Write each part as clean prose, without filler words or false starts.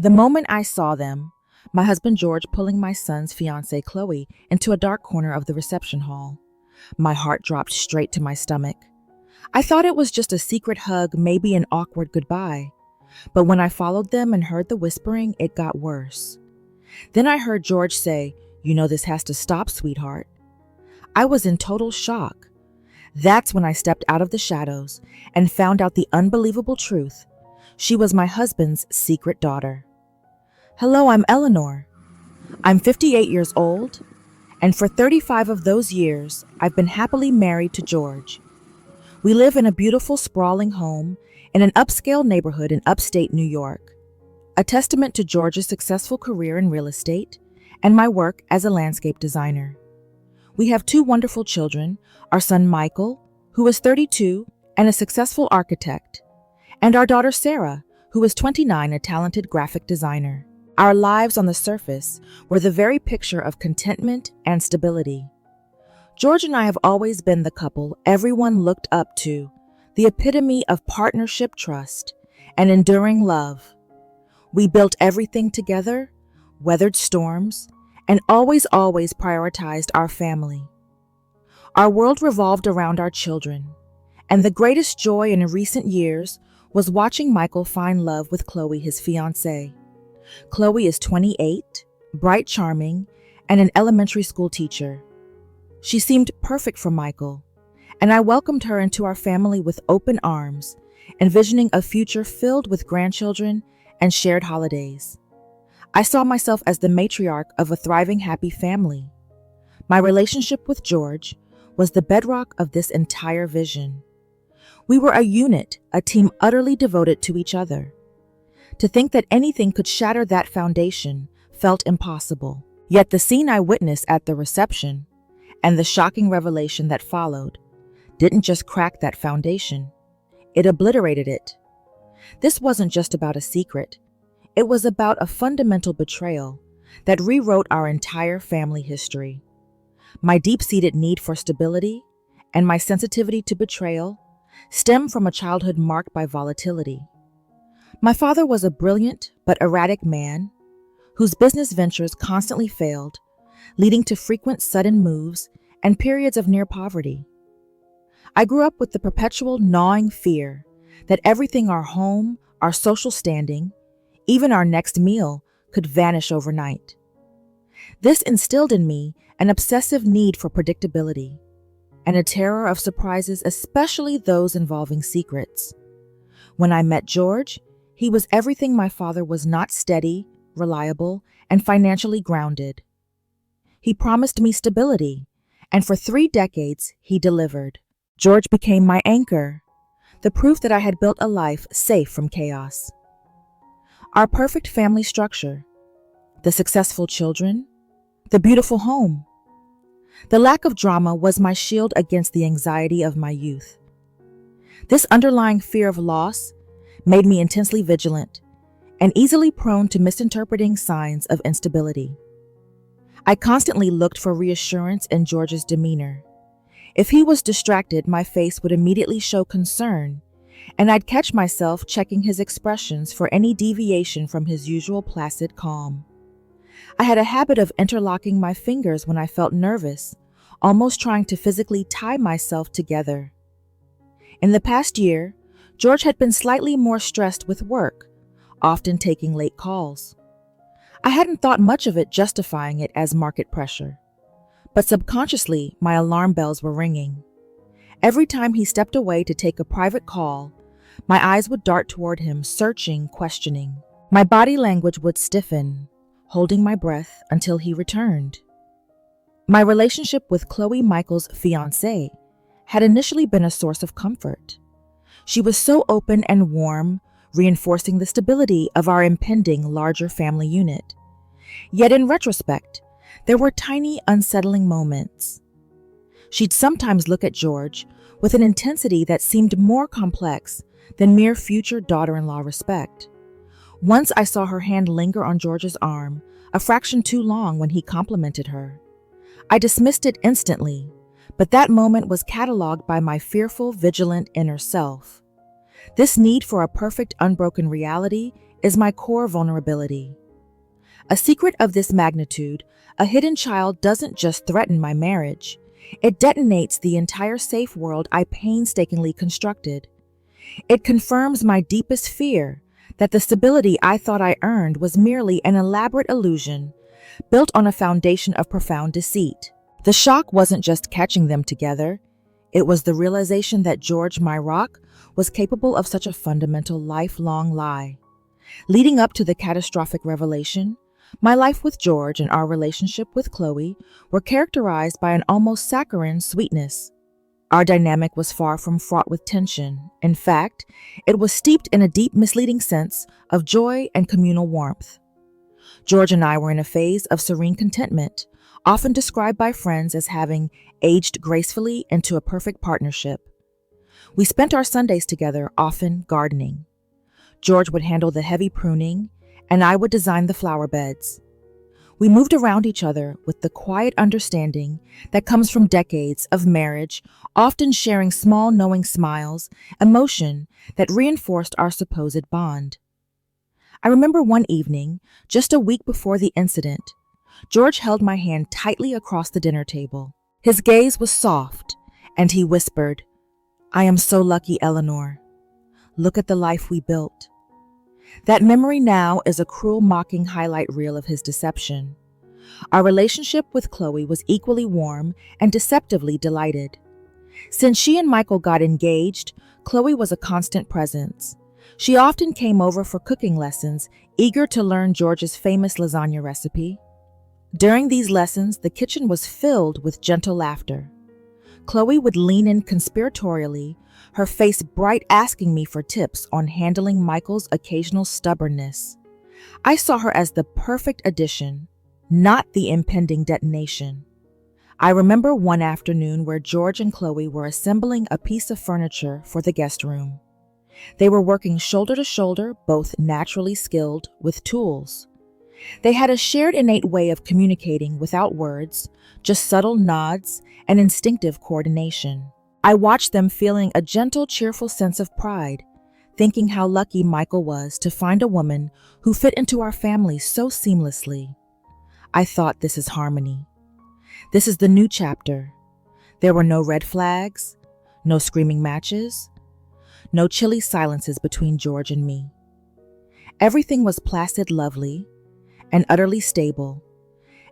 The moment I saw them, my husband George pulling my son's fiancée Chloe into a dark corner of the reception hall, my heart dropped straight to my stomach. I thought it was just a secret hug, maybe an awkward goodbye. But when I followed them and heard the whispering, it got worse. Then I heard George say, "You know this has to stop, sweetheart." I was in total shock. That's when I stepped out of the shadows and found out the unbelievable truth. She was my husband's secret daughter. Hello, I'm Eleanor. I'm 58 years old, and for 35 of those years, I've been happily married to George. We live in a beautiful, sprawling home in an upscale neighborhood in upstate New York, a testament to George's successful career in real estate and my work as a landscape designer. We have 2 wonderful children, our son Michael, who is 32 and a successful architect, and our daughter Sarah, who is 29, a talented graphic designer. Our lives on the surface were the very picture of contentment and stability. George and I have always been the couple everyone looked up to, the epitome of partnership, trust, and enduring love. We built everything together, weathered storms, and always prioritized our family. Our world revolved around our children, and the greatest joy in recent years was watching Michael find love with Chloe, his fiancée. Chloe is 28, bright, charming, and an elementary school teacher. She seemed perfect for Michael, and I welcomed her into our family with open arms, envisioning a future filled with grandchildren and shared holidays. I saw myself as the matriarch of a thriving, happy family. My relationship with George was the bedrock of this entire vision. We were a unit, a team utterly devoted to each other. To think that anything could shatter that foundation felt impossible. Yet the scene I witnessed at the reception, and the shocking revelation that followed, didn't just crack that foundation. It obliterated it. This wasn't just about a secret. It was about a fundamental betrayal that rewrote our entire family history. My deep-seated need for stability and my sensitivity to betrayal stem from a childhood marked by volatility. My father was a brilliant but erratic man whose business ventures constantly failed, leading to frequent sudden moves and periods of near poverty. I grew up with the perpetual gnawing fear that everything, our home, our social standing, even our next meal, could vanish overnight. This instilled in me an obsessive need for predictability and a terror of surprises, especially those involving secrets. When I met George, he was everything my father was not: steady, reliable, and financially grounded. He promised me stability, and for 3 decades, he delivered. George became my anchor, the proof that I had built a life safe from chaos. Our perfect family structure, the successful children, the beautiful home. The lack of drama was my shield against the anxiety of my youth. This underlying fear of loss made me intensely vigilant and easily prone to misinterpreting signs of instability. I constantly looked for reassurance in George's demeanor. If he was distracted, my face would immediately show concern, and I'd catch myself checking his expressions for any deviation from his usual placid calm. I had a habit of interlocking my fingers when I felt nervous, almost trying to physically tie myself together. In the past year, George had been slightly more stressed with work, often taking late calls. I hadn't thought much of it, justifying it as market pressure, but subconsciously my alarm bells were ringing. Every time he stepped away to take a private call, my eyes would dart toward him, searching, questioning. My body language would stiffen, holding my breath until he returned. My relationship with Chloe, Michael's fiancée, had initially been a source of comfort. She was so open and warm, reinforcing the stability of our impending larger family unit. Yet in retrospect, there were tiny, unsettling moments. She'd sometimes look at George with an intensity that seemed more complex than mere future daughter-in-law respect. Once I saw her hand linger on George's arm, a fraction too long when he complimented her. I dismissed it instantly, but that moment was cataloged by my fearful, vigilant inner self. This need for a perfect, unbroken reality is my core vulnerability. A secret of this magnitude, a hidden child doesn't just threaten my marriage. It detonates the entire safe world I painstakingly constructed. It confirms my deepest fear that the stability I thought I earned was merely an elaborate illusion built on a foundation of profound deceit. The shock wasn't just catching them together. It was the realization that George, my rock, was capable of such a fundamental lifelong lie. Leading up to the catastrophic revelation, my life with George and our relationship with Chloe were characterized by an almost saccharine sweetness. Our dynamic was far from fraught with tension. In fact, it was steeped in a deep, misleading sense of joy and communal warmth. George and I were in a phase of serene contentment, often described by friends as having aged gracefully into a perfect partnership. We spent our Sundays together, often gardening. George would handle the heavy pruning, and I would design the flower beds. We moved around each other with the quiet understanding that comes from decades of marriage, often sharing small knowing smiles, emotion that reinforced our supposed bond. I remember one evening, just a week before the incident, George held my hand tightly across the dinner table. His gaze was soft, and he whispered, "I am so lucky, Eleanor. Look at the life we built." That memory now is a cruel, mocking highlight reel of his deception. Our relationship with Chloe was equally warm and deceptively delighted. Since she and Michael got engaged, Chloe was a constant presence. She often came over for cooking lessons, eager to learn George's famous lasagna recipe. During these lessons, the kitchen was filled with gentle laughter. Chloe would lean in conspiratorially, her face bright, asking me for tips on handling Michael's occasional stubbornness. I saw her as the perfect addition, not the impending detonation. I remember one afternoon where George and Chloe were assembling a piece of furniture for the guest room. They were working shoulder to shoulder, both naturally skilled with tools. They had a shared innate way of communicating without words, just subtle nods and instinctive coordination. I watched them feeling a gentle, cheerful sense of pride, thinking how lucky Michael was to find a woman who fit into our family so seamlessly. I thought, this is harmony. This is the new chapter. There were no red flags, no screaming matches, no chilly silences between George and me. Everything was placid, lovely, and utterly stable,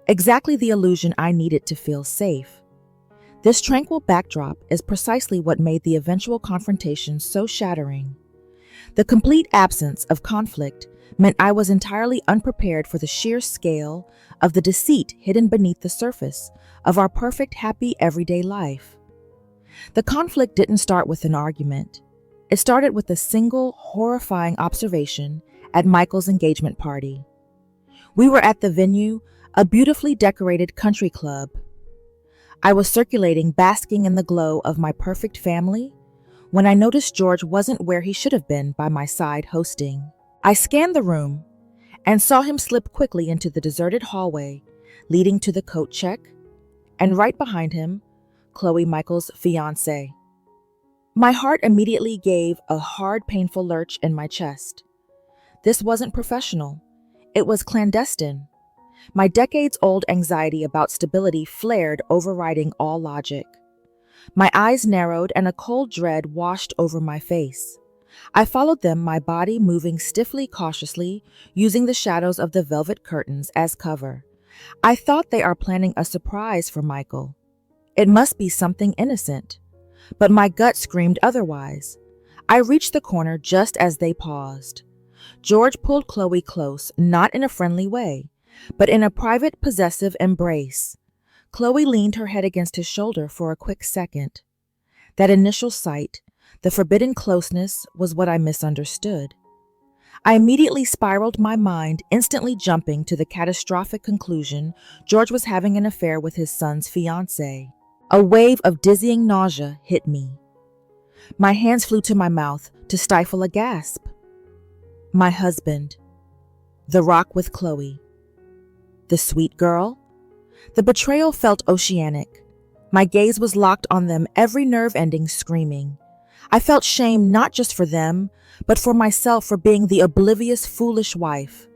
exactly the illusion I needed to feel safe. This tranquil backdrop is precisely what made the eventual confrontation so shattering. The complete absence of conflict meant I was entirely unprepared for the sheer scale of the deceit hidden beneath the surface of our perfect, happy, everyday life. The conflict didn't start with an argument. It started with a single, horrifying observation at Michael's engagement party. We were at the venue, a beautifully decorated country club. I was circulating, basking in the glow of my perfect family, when I noticed George wasn't where he should have been by my side hosting. I scanned the room and saw him slip quickly into the deserted hallway leading to the coat check, and right behind him, Chloe, Michael's fiancé. My heart immediately gave a hard, painful lurch in my chest. This wasn't professional. It was clandestine. My decades-old anxiety about stability flared, overriding all logic. My eyes narrowed and a cold dread washed over my face. I followed them, my body moving stiffly, cautiously, using the shadows of the velvet curtains as cover. I thought they are planning a surprise for Michael. It must be something innocent. But my gut screamed otherwise. I reached the corner just as they paused. George pulled Chloe close, not in a friendly way, but in a private, possessive embrace. Chloe leaned her head against his shoulder for a quick second. That initial sight, the forbidden closeness, was what I misunderstood. I immediately spiraled my mind, instantly jumping to the catastrophic conclusion George was having an affair with his son's fiancée. A wave of dizzying nausea hit me. My hands flew to my mouth to stifle a gasp. My husband. The rock with Chloe. The sweet girl. The betrayal felt oceanic. My gaze was locked on them, every nerve ending screaming. I felt shame not just for them, but for myself for being the oblivious, foolish wife.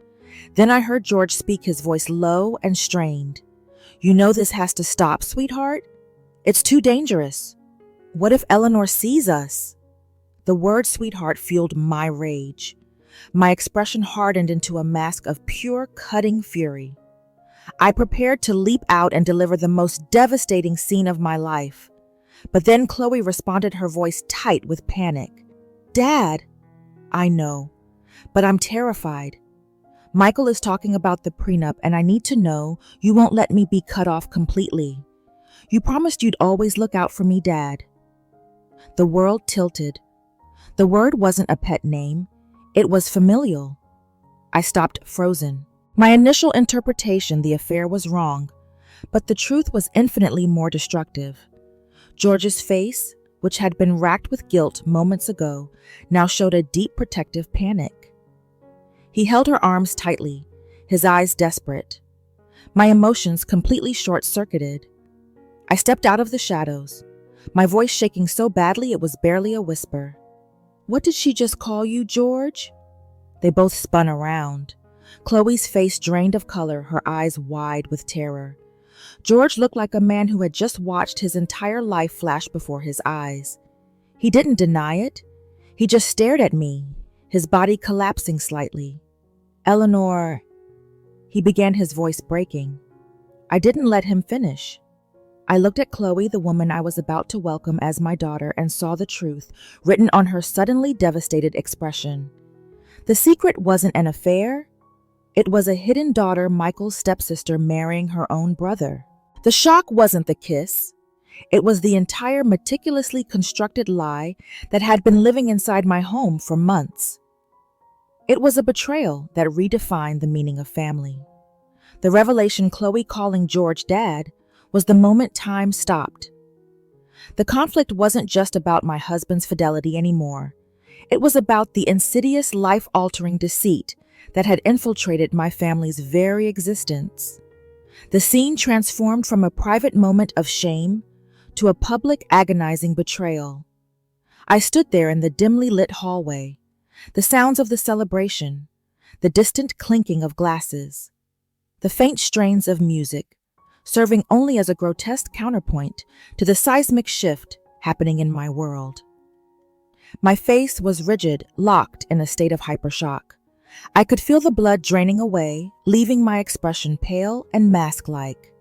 Then I heard George speak, his voice low and strained. "You know this has to stop, sweetheart? It's too dangerous. What if Eleanor sees us?" The word sweetheart fueled my rage. My expression hardened into a mask of pure, cutting fury. I prepared to leap out and deliver the most devastating scene of my life. But then Chloe responded, her voice tight with panic. "Dad!" "I know, but I'm terrified. Michael is talking about the prenup, and I need to know you won't let me be cut off completely. You promised you'd always look out for me, Dad." The world tilted. The word wasn't a pet name. It was familial. I stopped frozen. My initial interpretation, the affair was wrong, but the truth was infinitely more destructive. George's face, which had been racked with guilt moments ago, now showed a deep protective panic. He held her arms tightly, his eyes desperate. My emotions completely short-circuited. I stepped out of the shadows, my voice shaking so badly it was barely a whisper. "What did she just call you, George?" They both spun around. Chloe's face drained of color, her eyes wide with terror. George looked like a man who had just watched his entire life flash before his eyes. He didn't deny it. He just stared at me, his body collapsing slightly. "Eleanor," he began, his voice breaking. I didn't let him finish. I looked at Chloe, the woman I was about to welcome as my daughter, and saw the truth written on her suddenly devastated expression. The secret wasn't an affair. It was a hidden daughter, Michael's stepsister, marrying her own brother. The shock wasn't the kiss. It was the entire meticulously constructed lie that had been living inside my home for months. It was a betrayal that redefined the meaning of family. The revelation, Chloe calling George Dad, was the moment time stopped. The conflict wasn't just about my husband's fidelity anymore. It was about the insidious, life-altering deceit that had infiltrated my family's very existence. The scene transformed from a private moment of shame to a public, agonizing betrayal. I stood there in the dimly lit hallway, the sounds of the celebration, the distant clinking of glasses, the faint strains of music, serving only as a grotesque counterpoint to the seismic shift happening in my world. My face was rigid, locked in a state of hypershock. I could feel the blood draining away, leaving my expression pale and mask-like.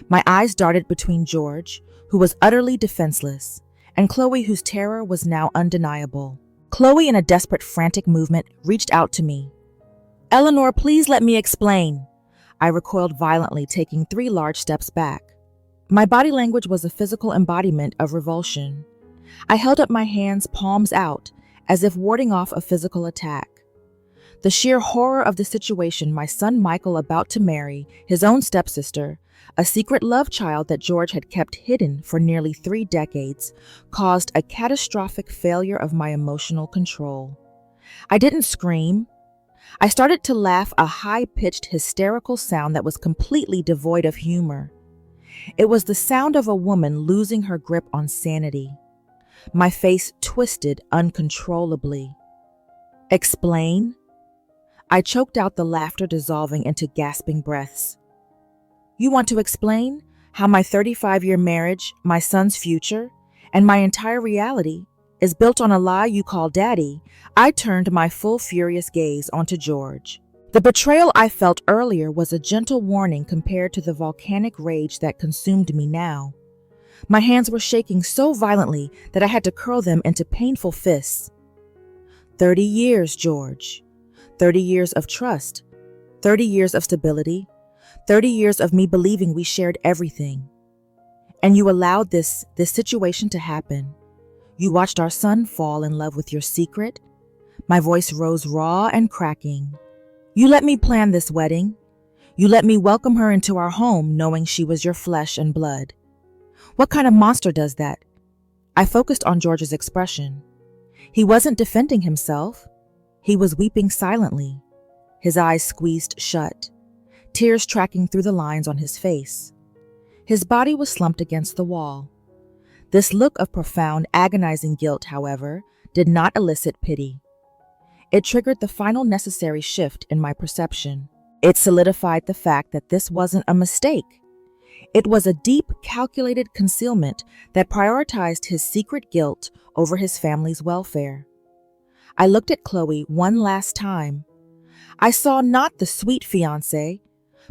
My eyes darted between George, who was utterly defenseless, and Chloe, whose terror was now undeniable. Chloe, in a desperate, frantic movement, reached out to me. "Eleanor, please let me explain." I recoiled violently, taking 3 large steps back. My body language was a physical embodiment of revulsion. I held up my hands, palms out, as if warding off a physical attack. The sheer horror of the situation, my son Michael about to marry his own stepsister, a secret love child that George had kept hidden for nearly 3 decades, caused a catastrophic failure of my emotional control. I didn't scream. I started to laugh, a high-pitched, hysterical sound that was completely devoid of humor. It was the sound of a woman losing her grip on sanity. My face twisted uncontrollably. "Explain?" I choked out, the laughter dissolving into gasping breaths. "You want to explain how my 35-year marriage, my son's future, and my entire reality is built on a lie you call Daddy?" I turned my full furious gaze onto George. The betrayal I felt earlier was a gentle warning compared to the volcanic rage that consumed me now. My hands were shaking so violently that I had to curl them into painful fists. 30 years, George. 30 years of trust. 30 years of stability. 30 years of me believing we shared everything. And you allowed this situation to happen. You watched our son fall in love with your secret. My voice rose raw and cracking. You let me plan this wedding. You let me welcome her into our home knowing she was your flesh and blood. What kind of monster does that? I focused on George's expression. He wasn't defending himself. He was weeping silently, his eyes squeezed shut, tears tracking through the lines on his face. His body was slumped against the wall. This look of profound, agonizing guilt, however, did not elicit pity. It triggered the final necessary shift in my perception. It solidified the fact that this wasn't a mistake. It was a deep, calculated concealment that prioritized his secret guilt over his family's welfare. I looked at Chloe one last time. I saw not the sweet fiancée,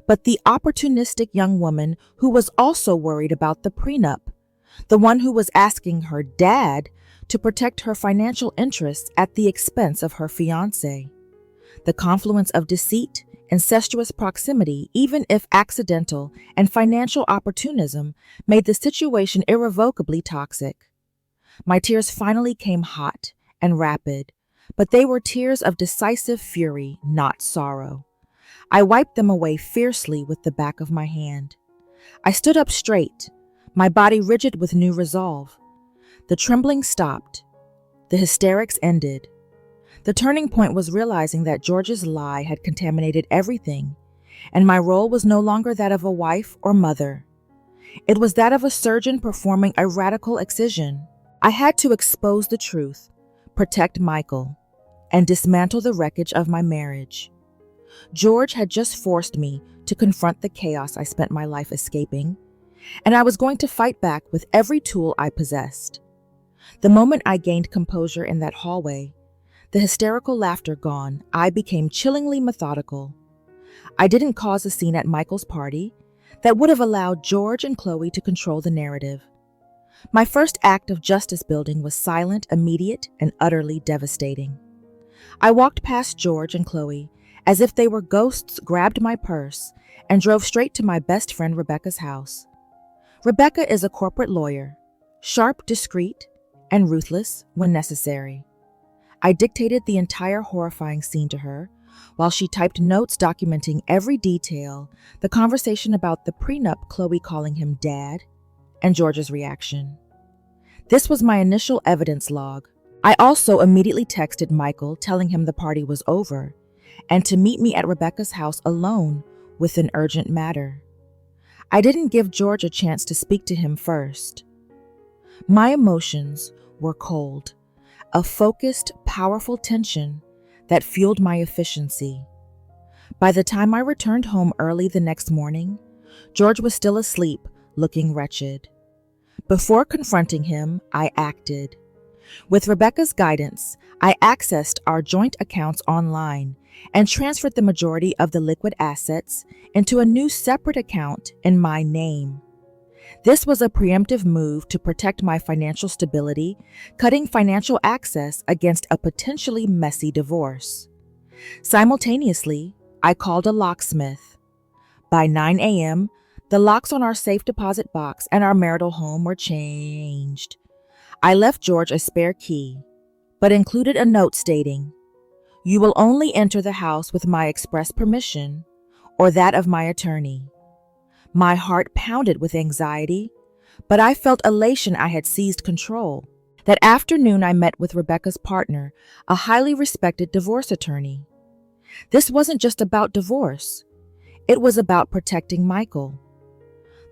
but the opportunistic young woman who was also worried about the prenup, the one who was asking her dad to protect her financial interests at the expense of her fiancé. The confluence of deceit, incestuous proximity, even if accidental, and financial opportunism made the situation irrevocably toxic. My tears finally came hot and rapid, but they were tears of decisive fury, not sorrow. I wiped them away fiercely with the back of my hand. I stood up straight, my body rigid with new resolve. The trembling stopped. The hysterics ended. The turning point was realizing that George's lie had contaminated everything, and my role was no longer that of a wife or mother. It was that of a surgeon performing a radical excision. I had to expose the truth, protect Michael, and dismantle the wreckage of my marriage. George had just forced me to confront the chaos I spent my life escaping, and I was going to fight back with every tool I possessed. The moment I gained composure in that hallway, the hysterical laughter gone, I became chillingly methodical. I didn't cause a scene at Michael's party that would have allowed George and Chloe to control the narrative. My first act of justice building was silent, immediate, and utterly devastating. I walked past George and Chloe as if they were ghosts, grabbed my purse, and drove straight to my best friend Rebecca's house. Rebecca is a corporate lawyer, sharp, discreet, and ruthless when necessary. I dictated the entire horrifying scene to her, while she typed notes documenting every detail, the conversation about the prenup, Chloe calling him dad, and George's reaction. This was my initial evidence log. I also immediately texted Michael telling him the party was over and to meet me at Rebecca's house alone with an urgent matter. I didn't give George a chance to speak to him first. My emotions were cold, a focused, powerful tension that fueled my efficiency. By the time I returned home early the next morning, George was still asleep, looking wretched. Before confronting him, I acted. With Rebecca's guidance, I accessed our joint accounts online and transferred the majority of the liquid assets into a new separate account in my name. This was a preemptive move to protect my financial stability, cutting financial access against a potentially messy divorce. Simultaneously, I called a locksmith. By 9 a.m., the locks on our safe deposit box and our marital home were changed. I left George a spare key, but included a note stating, "You will only enter the house with my express permission or that of my attorney." My heart pounded with anxiety, but I felt elation I had seized control. That afternoon, I met with Rebecca's partner, a highly respected divorce attorney. This wasn't just about divorce. It was about protecting Michael.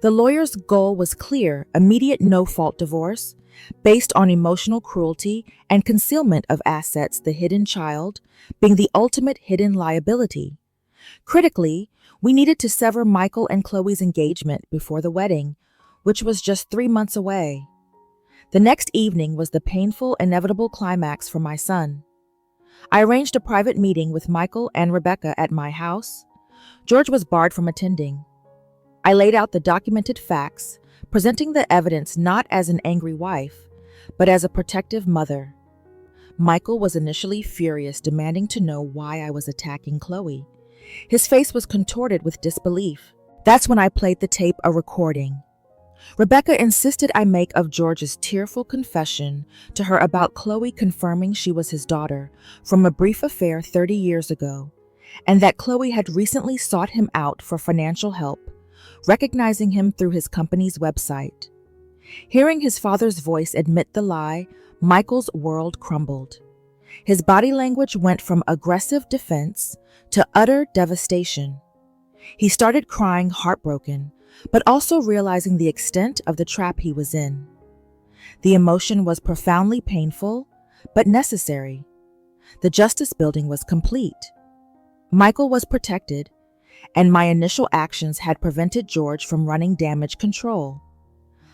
The lawyer's goal was clear: immediate no-fault divorce, based on emotional cruelty and concealment of assets, the hidden child being the ultimate hidden liability. Critically, we needed to sever Michael and Chloe's engagement before the wedding, which was just 3 months away. The next evening was the painful, inevitable climax for my son. I arranged a private meeting with Michael and Rebecca at my house. George was barred from attending. I laid out the documented facts, presenting the evidence not as an angry wife, but as a protective mother. Michael was initially furious, demanding to know why I was attacking Chloe. His face was contorted with disbelief. That's when I played the tape, a recording. Rebecca insisted I make of George's tearful confession to her about Chloe, confirming she was his daughter from a brief affair 30 years ago, and that Chloe had recently sought him out for financial help, recognizing him through his company's website. Hearing his father's voice admit the lie, Michael's world crumbled. His body language went from aggressive defense to utter devastation. He started crying, heartbroken, but also realizing the extent of the trap he was in. The emotion was profoundly painful, but necessary. The justice building was complete. Michael was protected, and my initial actions had prevented George from running damage control.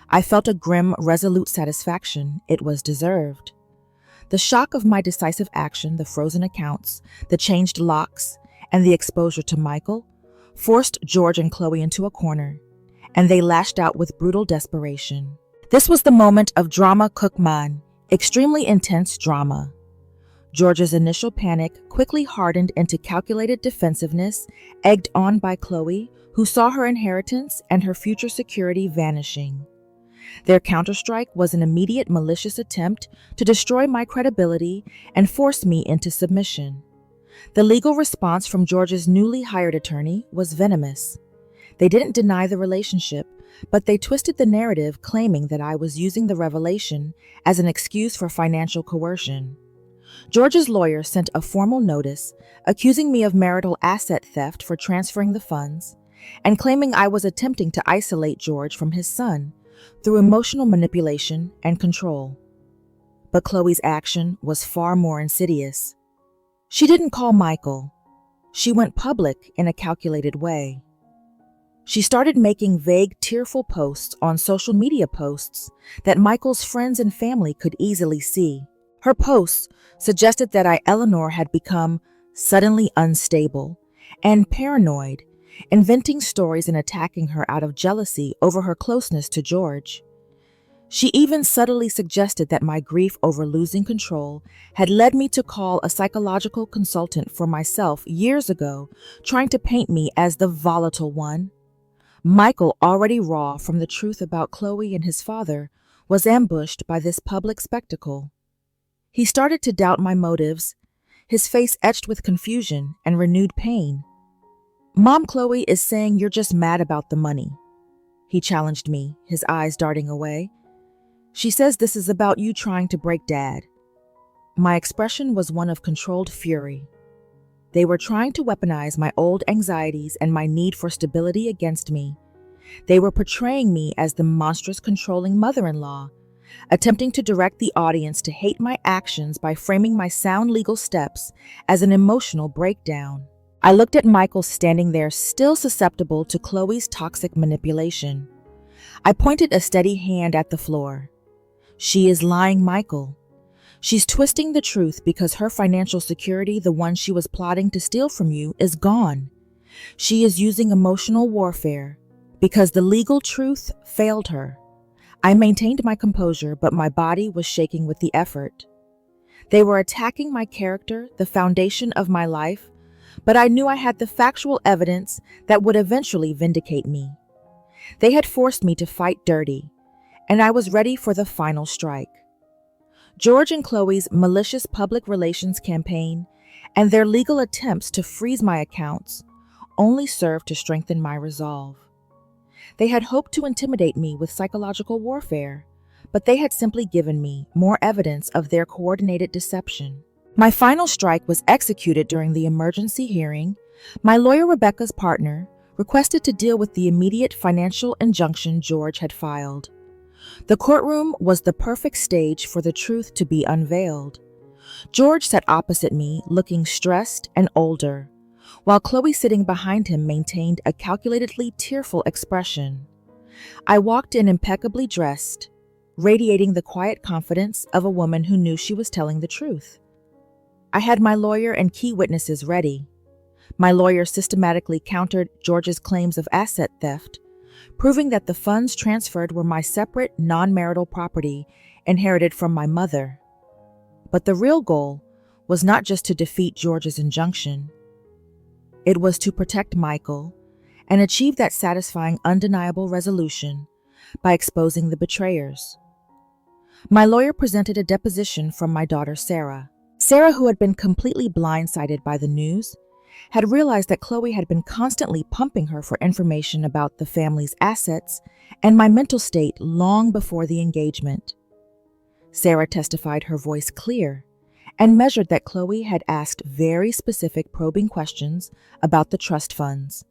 I felt a grim, resolute satisfaction. It was deserved. The shock of my decisive action, the frozen accounts, the changed locks, and the exposure to Michael forced George and Chloe into a corner, and they lashed out with brutal desperation. This was the moment of drama Cookman, extremely intense drama. George's initial panic quickly hardened into calculated defensiveness, egged on by Chloe, who saw her inheritance and her future security vanishing. Their counterstrike was an immediate malicious attempt to destroy my credibility and force me into submission. The legal response from George's newly hired attorney was venomous. They didn't deny the relationship, but they twisted the narrative, claiming that I was using the revelation as an excuse for financial coercion. George's lawyer sent a formal notice accusing me of marital asset theft for transferring the funds and claiming I was attempting to isolate George from his son through emotional manipulation and control. But Chloe's action was far more insidious. She didn't call Michael. She went public in a calculated way. She started making vague, tearful posts on social media posts that Michael's friends and family could easily see. Her posts suggested that Eleanor had become suddenly unstable and paranoid, inventing stories and attacking her out of jealousy over her closeness to George. She even subtly suggested that my grief over losing control had led me to call a psychological consultant for myself years ago, trying to paint me as the volatile one. Michael, already raw from the truth about Chloe and his father, was ambushed by this public spectacle. He started to doubt my motives, his face etched with confusion and renewed pain. "Mom, Chloe is saying you're just mad about the money," he challenged me, his eyes darting away. "She says this is about you trying to break Dad." My expression was one of controlled fury. They were trying to weaponize my old anxieties and my need for stability against me. They were portraying me as the monstrous, controlling mother-in-law, attempting to direct the audience to hate my actions by framing my sound legal steps as an emotional breakdown. I looked at Michael standing there, still susceptible to Chloe's toxic manipulation. I pointed a steady hand at the floor. "She is lying, Michael. She's twisting the truth because her financial security, the one she was plotting to steal from you, is gone. She is using emotional warfare because the legal truth failed her." I maintained my composure, but my body was shaking with the effort. They were attacking my character, the foundation of my life, but I knew I had the factual evidence that would eventually vindicate me. They had forced me to fight dirty, and I was ready for the final strike. George and Chloe's malicious public relations campaign and their legal attempts to freeze my accounts only served to strengthen my resolve. They had hoped to intimidate me with psychological warfare, but they had simply given me more evidence of their coordinated deception. My final strike was executed during the emergency hearing. My lawyer, Rebecca's partner, requested to deal with the immediate financial injunction George had filed. The courtroom was the perfect stage for the truth to be unveiled. George sat opposite me, looking stressed and older, while Chloe, sitting behind him, maintained a calculatedly tearful expression. I walked in impeccably dressed, radiating the quiet confidence of a woman who knew she was telling the truth. I had my lawyer and key witnesses ready. My lawyer systematically countered George's claims of asset theft, proving that the funds transferred were my separate, non-marital property inherited from my mother. But the real goal was not just to defeat George's injunction. It was to protect Michael and achieve that satisfying, undeniable resolution by exposing the betrayers. My lawyer presented a deposition from my daughter, Sarah. Sarah, who had been completely blindsided by the news, had realized that Chloe had been constantly pumping her for information about the family's assets and my mental state long before the engagement. Sarah testified, her voice clear, and measured that Chloe had asked very specific probing questions about the trust funds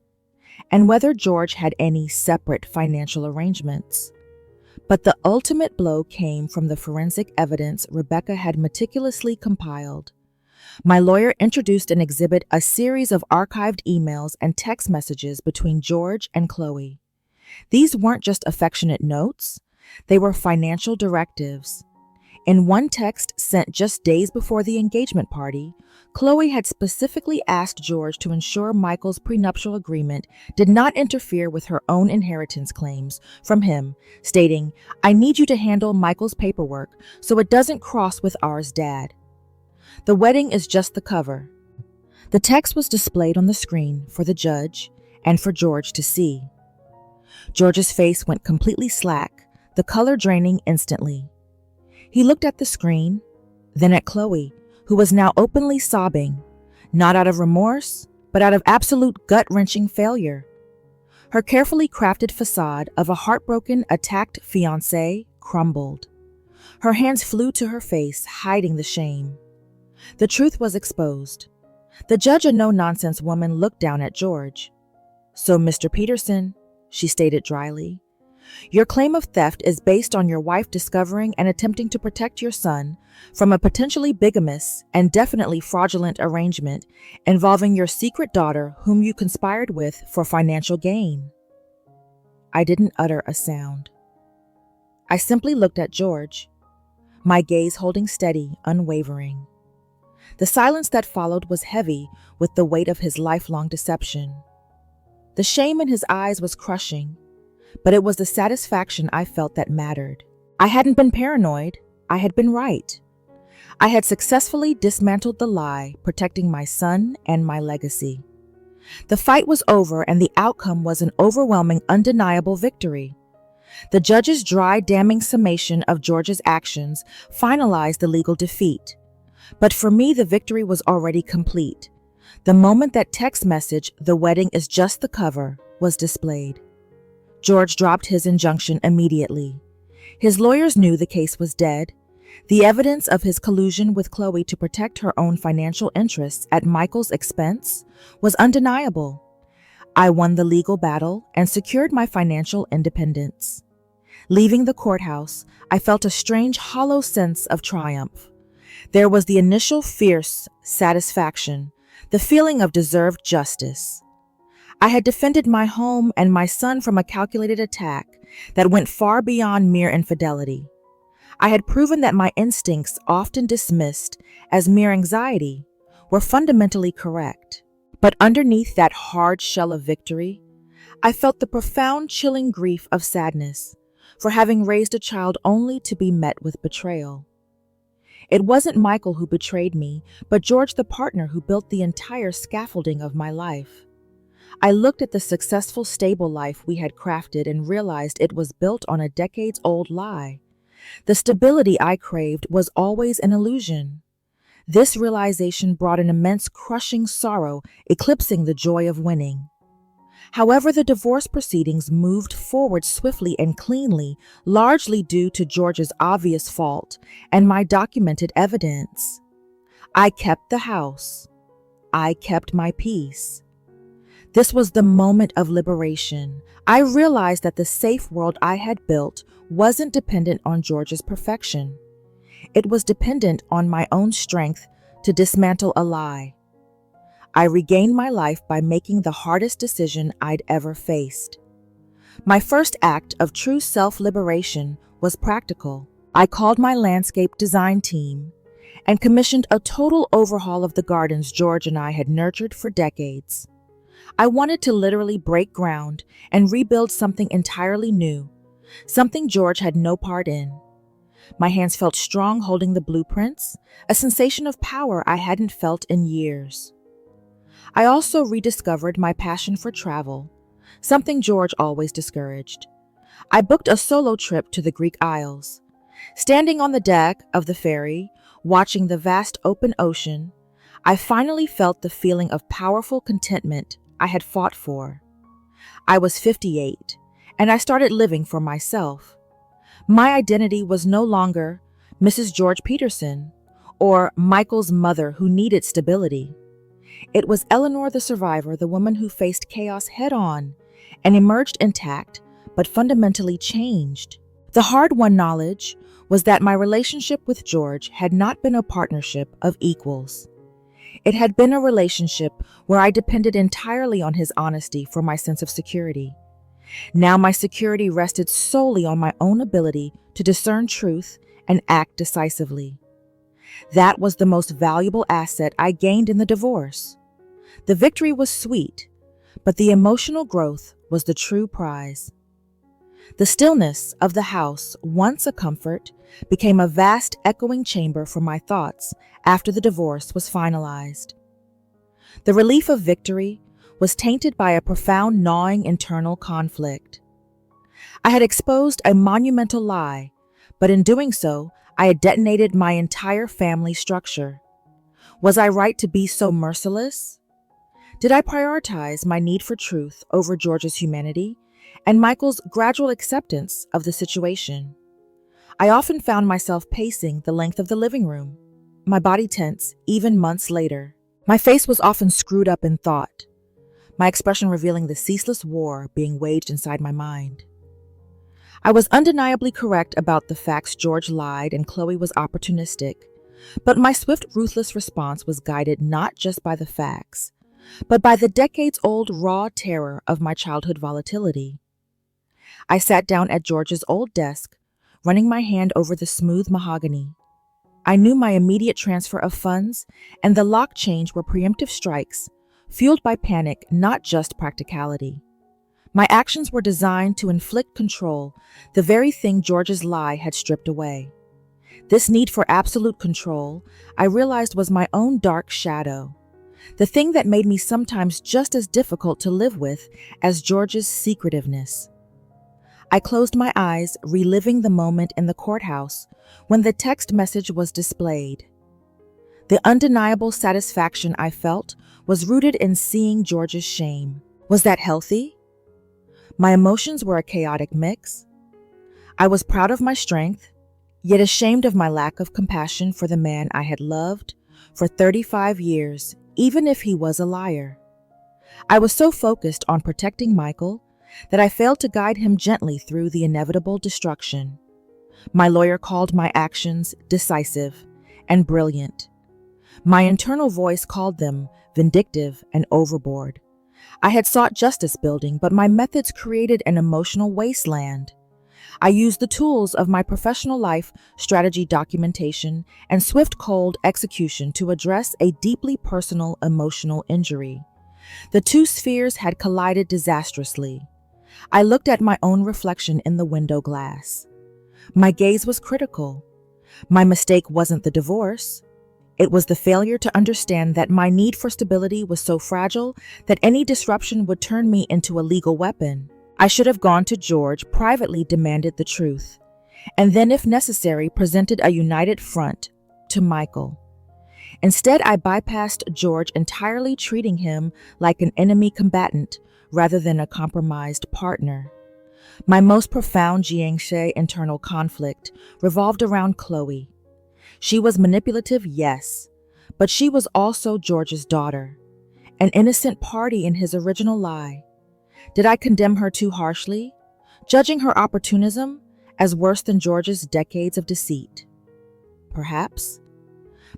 and whether George had any separate financial arrangements. But the ultimate blow came from the forensic evidence Rebecca had meticulously compiled. My lawyer introduced an exhibit, a series of archived emails and text messages between George and Chloe. These weren't just affectionate notes, they were financial directives. In one text sent just days before the engagement party, Chloe had specifically asked George to ensure Michael's prenuptial agreement did not interfere with her own inheritance claims from him, stating, "I need you to handle Michael's paperwork so it doesn't cross with ours, Dad. The wedding is just the cover." The text was displayed on the screen for the judge and for George to see. George's face went completely slack, the color draining instantly. He looked at the screen, then at Chloe, who was now openly sobbing, not out of remorse, but out of absolute gut-wrenching failure. Her carefully crafted facade of a heartbroken, attacked fiancé crumbled. Her hands flew to her face, hiding the shame. The truth was exposed. The judge, a no-nonsense woman, looked down at George. "So, Mr. Peterson," she stated dryly, "your claim of theft is based on your wife discovering and attempting to protect your son from a potentially bigamous and definitely fraudulent arrangement involving your secret daughter whom you conspired with for financial gain." I didn't utter a sound. I simply looked at George, my gaze holding steady, unwavering. The silence that followed was heavy with the weight of his lifelong deception. The shame in his eyes was crushing, but it was the satisfaction I felt that mattered. I hadn't been paranoid, I had been right. I had successfully dismantled the lie, protecting my son and my legacy. The fight was over, and the outcome was an overwhelming, undeniable victory. The judge's dry, damning summation of George's actions finalized the legal defeat. But for me, the victory was already complete. The moment that text message, "The wedding is just the cover," was displayed. George dropped his injunction immediately. His lawyers knew the case was dead. The evidence of his collusion with Chloe to protect her own financial interests at Michael's expense was undeniable. I won the legal battle and secured my financial independence. Leaving the courthouse, I felt a strange, hollow sense of triumph. There was the initial fierce satisfaction, the feeling of deserved justice. I had defended my home and my son from a calculated attack that went far beyond mere infidelity. I had proven that my instincts, often dismissed as mere anxiety, were fundamentally correct. But underneath that hard shell of victory, I felt the profound, chilling grief of sadness for having raised a child only to be met with betrayal. It wasn't Michael who betrayed me, but George, the partner who built the entire scaffolding of my life. I looked at the successful, stable life we had crafted and realized it was built on a decades-old lie. The stability I craved was always an illusion. This realization brought an immense, crushing sorrow, eclipsing the joy of winning. However, the divorce proceedings moved forward swiftly and cleanly, largely due to George's obvious fault and my documented evidence. I kept the house. I kept my peace. This was the moment of liberation. I realized that the safe world I had built wasn't dependent on George's perfection. It was dependent on my own strength to dismantle a lie. I regained my life by making the hardest decision I'd ever faced. My first act of true self-liberation was practical. I called my landscape design team and commissioned a total overhaul of the gardens George and I had nurtured for decades. I wanted to literally break ground and rebuild something entirely new, something George had no part in. My hands felt strong holding the blueprints, a sensation of power I hadn't felt in years. I also rediscovered my passion for travel, something George always discouraged. I booked a solo trip to the Greek Isles. Standing on the deck of the ferry, watching the vast open ocean, I finally felt the feeling of powerful contentment I had fought for. I was 58, and I started living for myself. My identity was no longer Mrs. George Peterson or Michael's mother who needed stability. It was Eleanor the survivor, the woman who faced chaos head-on and emerged intact, but fundamentally changed. The hard-won knowledge was that my relationship with George had not been a partnership of equals. It had been a relationship where I depended entirely on his honesty for my sense of security. Now my security rested solely on my own ability to discern truth and act decisively. That was the most valuable asset I gained in the divorce. The victory was sweet, but the emotional growth was the true prize. The stillness of the house, once a comfort, became a vast echoing chamber for my thoughts after the divorce was finalized. The relief of victory was tainted by a profound gnawing internal conflict. I had exposed a monumental lie, but in doing so, I had detonated my entire family structure. Was I right to be so merciless? Did I prioritize my need for truth over George's humanity and Michael's gradual acceptance of the situation? I often found myself pacing the length of the living room, my body tense even months later. My face was often screwed up in thought, my expression revealing the ceaseless war being waged inside my mind. I was undeniably correct about the facts George lied and Chloe was opportunistic, but my swift, ruthless response was guided not just by the facts, but by the decades-old raw terror of my childhood volatility. I sat down at George's old desk, running my hand over the smooth mahogany. I knew my immediate transfer of funds and the lock change were preemptive strikes, fueled by panic, not just practicality. My actions were designed to inflict control, the very thing George's lie had stripped away. This need for absolute control, I realized, was my own dark shadow, the thing that made me sometimes just as difficult to live with as George's secretiveness. I closed my eyes, reliving the moment in the courthouse when the text message was displayed. The undeniable satisfaction I felt was rooted in seeing George's shame. Was that healthy? My emotions were a chaotic mix. I was proud of my strength, yet ashamed of my lack of compassion for the man I had loved for 35 years, even if he was a liar. I was so focused on protecting Michael that I failed to guide him gently through the inevitable destruction. My lawyer called my actions decisive and brilliant. My internal voice called them vindictive and overboard. I had sought justice building, but my methods created an emotional wasteland. I used the tools of my professional life, strategy documentation, and swift cold execution to address a deeply personal emotional injury. The two spheres had collided disastrously. I looked at my own reflection in the window glass. My gaze was critical. My mistake wasn't the divorce. It was the failure to understand that my need for stability was so fragile that any disruption would turn me into a legal weapon. I should have gone to George, privately demanded the truth, and then, if necessary, presented a united front to Michael. Instead, I bypassed George entirely, treating him like an enemy combatant rather than a compromised partner. My most profound Jiangxi internal conflict revolved around Chloe. She was manipulative, yes, but she was also George's daughter, an innocent party in his original lie. Did I condemn her too harshly, judging her opportunism as worse than George's decades of deceit? Perhaps.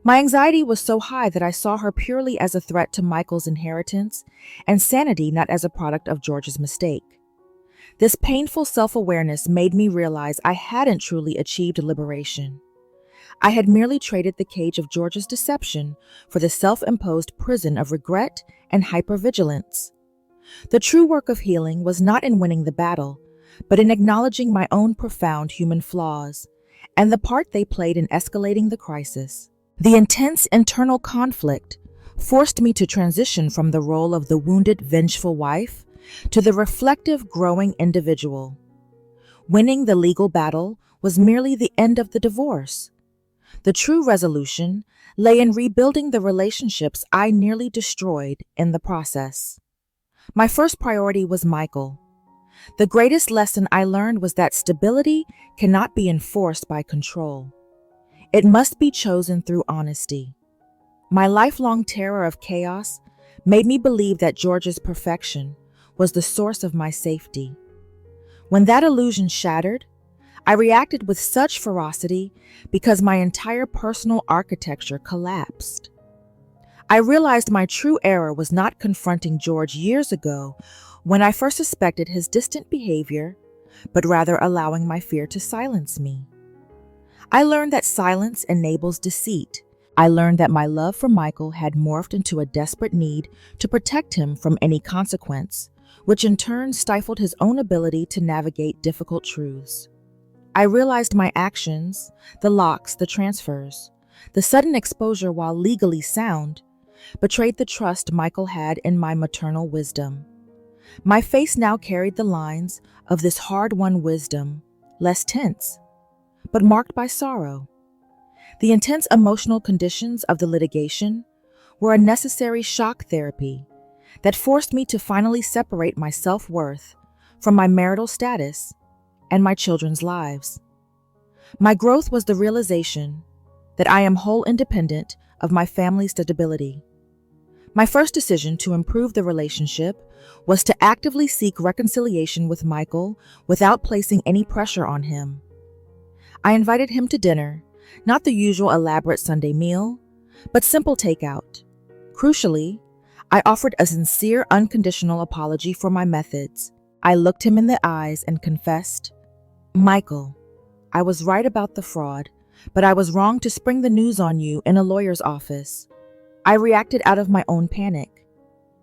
My anxiety was so high that I saw her purely as a threat to Michael's inheritance and sanity, not as a product of George's mistake. This painful self-awareness made me realize I hadn't truly achieved liberation. I had merely traded the cage of George's deception for the self-imposed prison of regret and hypervigilance. The true work of healing was not in winning the battle, but in acknowledging my own profound human flaws and the part they played in escalating the crisis. The intense internal conflict forced me to transition from the role of the wounded, vengeful wife to the reflective, growing individual. Winning the legal battle was merely the end of the divorce. The true resolution lay in rebuilding the relationships I nearly destroyed in the process. My first priority was Michael. The greatest lesson I learned was that stability cannot be enforced by control. It must be chosen through honesty. My lifelong terror of chaos made me believe that George's perfection was the source of my safety. When that illusion shattered, I reacted with such ferocity because my entire personal architecture collapsed. I realized my true error was not confronting George years ago when I first suspected his distant behavior, but rather allowing my fear to silence me. I learned that silence enables deceit. I learned that my love for Michael had morphed into a desperate need to protect him from any consequence, which in turn stifled his own ability to navigate difficult truths. I realized my actions, the locks, the transfers, the sudden exposure while legally sound, betrayed the trust Michael had in my maternal wisdom. My face now carried the lines of this hard-won wisdom, less tense, but marked by sorrow. The intense emotional conditions of the litigation were a necessary shock therapy that forced me to finally separate my self-worth from my marital status and my children's lives. My growth was the realization that I am whole independent of my family's stability. My first decision to improve the relationship was to actively seek reconciliation with Michael without placing any pressure on him. I invited him to dinner, not the usual elaborate Sunday meal, but simple takeout. Crucially, I offered a sincere, unconditional apology for my methods. I looked him in the eyes and confessed, "Michael, I was right about the fraud, but I was wrong to spring the news on you in a lawyer's office. I reacted out of my own panic,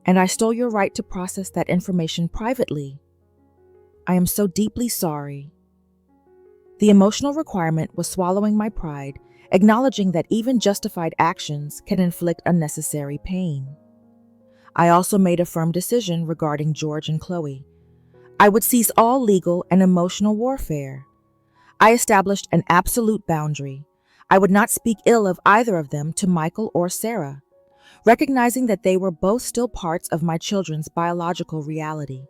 and I stole your right to process that information privately. I am so deeply sorry." The emotional requirement was swallowing my pride, acknowledging that even justified actions can inflict unnecessary pain. I also made a firm decision regarding George and Chloe. I would cease all legal and emotional warfare. I established an absolute boundary. I would not speak ill of either of them to Michael or Sarah, recognizing that they were both still parts of my children's biological reality.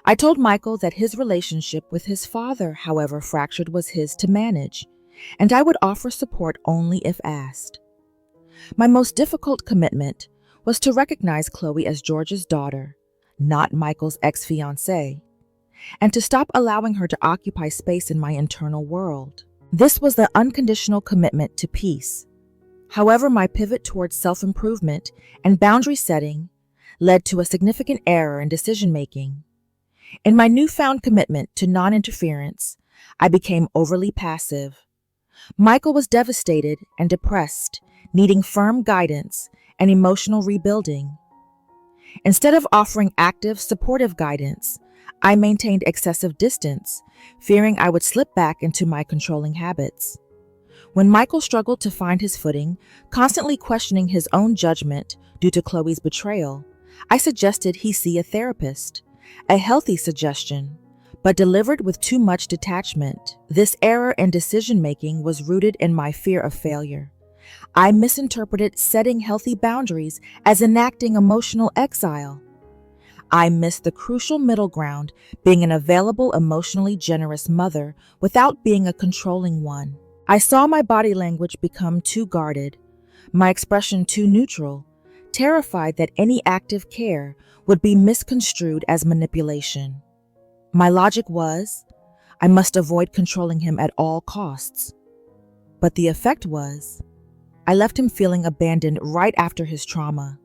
I told Michael that his relationship with his father, however fractured, was his to manage, and I would offer support only if asked. My most difficult commitment was to recognize Chloe as George's daughter, not Michael's ex-fiancée, and to stop allowing her to occupy space in my internal world. This was the unconditional commitment to peace. However, my pivot towards self-improvement and boundary setting led to a significant error in decision-making. In my newfound commitment to non-interference, I became overly passive. Michael was devastated and depressed, needing firm guidance and emotional rebuilding. Instead of offering active, supportive guidance, I maintained excessive distance, fearing I would slip back into my controlling habits. When Michael struggled to find his footing, constantly questioning his own judgment due to Chloe's betrayal, I suggested he see a therapist. A healthy suggestion, but delivered with too much detachment. This error in decision-making was rooted in my fear of failure. I misinterpreted setting healthy boundaries as enacting emotional exile. I missed the crucial middle ground, being an available, emotionally generous mother without being a controlling one. I saw my body language become too guarded, my expression too neutral, terrified that any active care would be misconstrued as manipulation. My logic was, I must avoid controlling him at all costs. But the effect was, I left him feeling abandoned right after his trauma.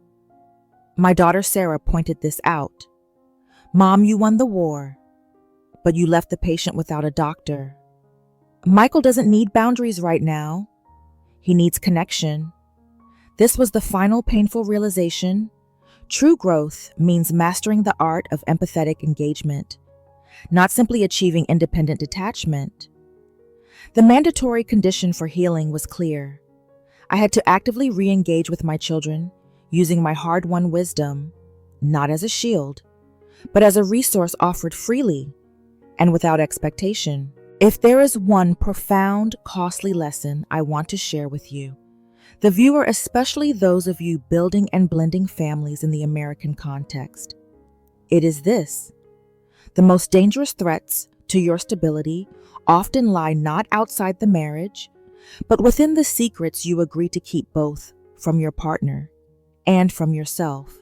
My daughter Sarah pointed this out. "Mom, you won the war, but you left the patient without a doctor. Michael doesn't need boundaries right now. He needs connection." This was the final painful realization. True growth means mastering the art of empathetic engagement, not simply achieving independent detachment. The mandatory condition for healing was clear. I had to actively re-engage with my children, using my hard-won wisdom, not as a shield, but as a resource offered freely and without expectation. If there is one profound, costly lesson I want to share with you, the viewer, especially those of you building and blending families in the American context, it is this: the most dangerous threats to your stability often lie not outside the marriage, but within the secrets you agree to keep both from your partner and from yourself.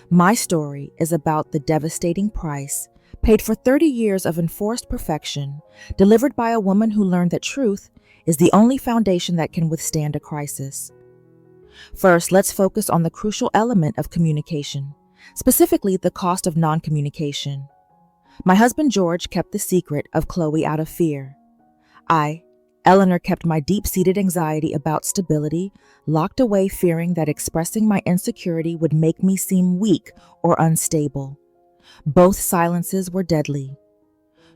My story is about the devastating price paid for 30 years of enforced perfection, delivered by a woman who learned that truth is the only foundation that can withstand a crisis. First, let's focus on the crucial element of communication, specifically the cost of non-communication. My husband George kept the secret of Chloe out of fear. I, Eleanor, kept my deep-seated anxiety about stability locked away, fearing that expressing my insecurity would make me seem weak or unstable. Both silences were deadly.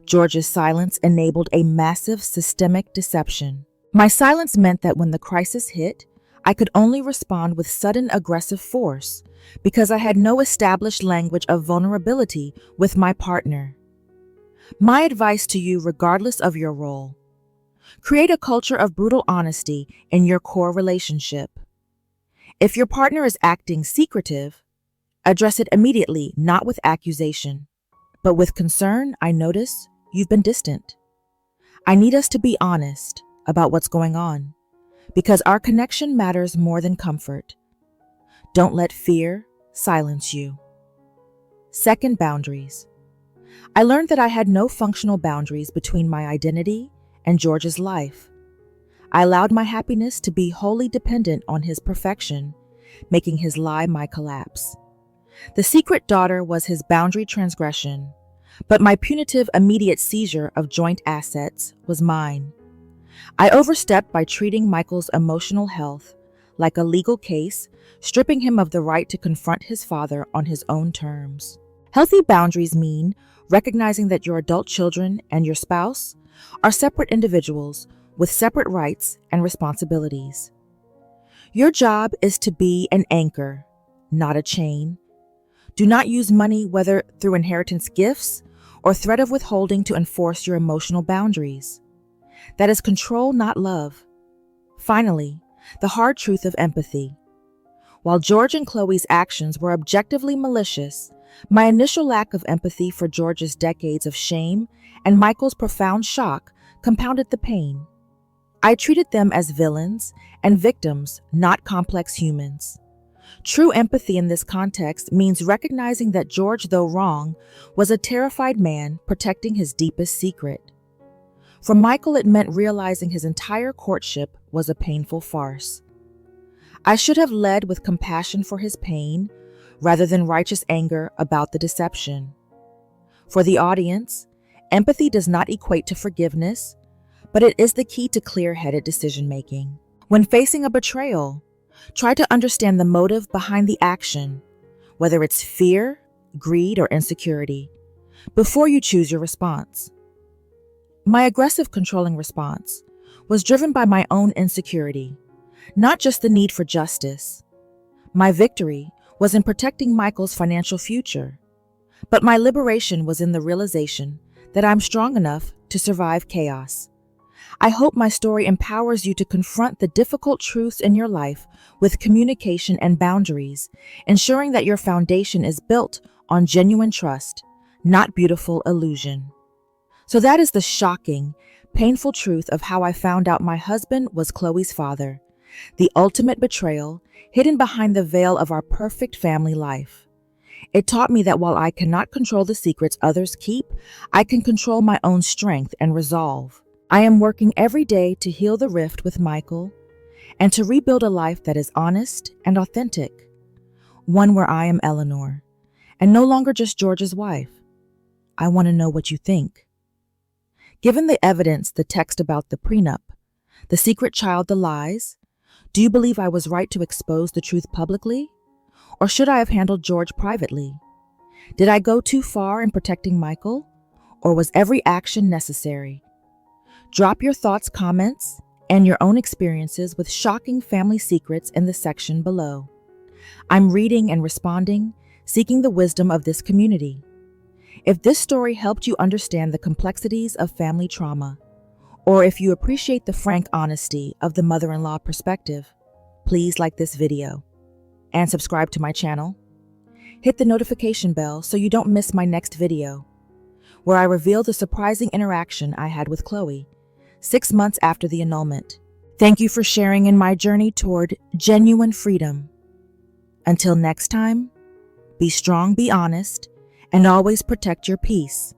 George's silence enabled a massive systemic deception. My silence meant that when the crisis hit, I could only respond with sudden aggressive force because I had no established language of vulnerability with my partner. My advice to you, regardless of your role: create a culture of brutal honesty in your core relationship. If your partner is acting secretive, address it immediately, not with accusation, but with concern. I notice you've been distant. I need us to be honest about what's going on, because our connection matters more than comfort. Don't let fear silence you. Second, boundaries. I learned that I had no functional boundaries between my identity and George's life. I allowed my happiness to be wholly dependent on his perfection, making his lie my collapse. The secret daughter was his boundary transgression, but my punitive immediate seizure of joint assets was mine. I overstepped by treating Michael's emotional health like a legal case, stripping him of the right to confront his father on his own terms. Healthy boundaries mean recognizing that your adult children and your spouse are separate individuals with separate rights and responsibilities. Your job is to be an anchor, not a chain. Do not use money, whether through inheritance gifts or threat of withholding, to enforce your emotional boundaries. That is control, not love. Finally, the hard truth of empathy. While George and Chloe's actions were objectively malicious, my initial lack of empathy for George's decades of shame and Michael's profound shock compounded the pain. I treated them as villains and victims, not complex humans. True empathy in this context means recognizing that George, though wrong, was a terrified man protecting his deepest secret. For Michael, it meant realizing his entire courtship was a painful farce. I should have led with compassion for his pain rather than righteous anger about the deception. For the audience, empathy does not equate to forgiveness, but it is the key to clear-headed decision-making. When facing a betrayal, try to understand the motive behind the action, whether it's fear, greed, or insecurity, before you choose your response. My aggressive, controlling response was driven by my own insecurity, not just the need for justice. My victory was in protecting Michael's financial future, but my liberation was in the realization that I'm strong enough to survive chaos. I hope my story empowers you to confront the difficult truths in your life with communication and boundaries, ensuring that your foundation is built on genuine trust, not beautiful illusion. So that is the shocking, painful truth of how I found out my husband was Chloe's father, the ultimate betrayal hidden behind the veil of our perfect family life. It taught me that while I cannot control the secrets others keep, I can control my own strength and resolve. I am working every day to heal the rift with Michael and to rebuild a life that is honest and authentic, one where I am Eleanor and no longer just George's wife. I want to know what you think. Given the evidence, the text about the prenup, the secret child, the lies, do you believe I was right to expose the truth publicly? Or should I have handled George privately? Did I go too far in protecting Michael? Or was every action necessary? Drop your thoughts, comments, and your own experiences with shocking family secrets in the section below. I'm reading and responding, seeking the wisdom of this community. If this story helped you understand the complexities of family trauma, or if you appreciate the frank honesty of the mother-in-law perspective, please like this video and subscribe to my channel. Hit the notification bell so you don't miss my next video, where I reveal the surprising interaction I had with Chloe 6 months after the annulment. Thank you for sharing in my journey toward genuine freedom. Until next time, be strong, be honest, and always protect your peace.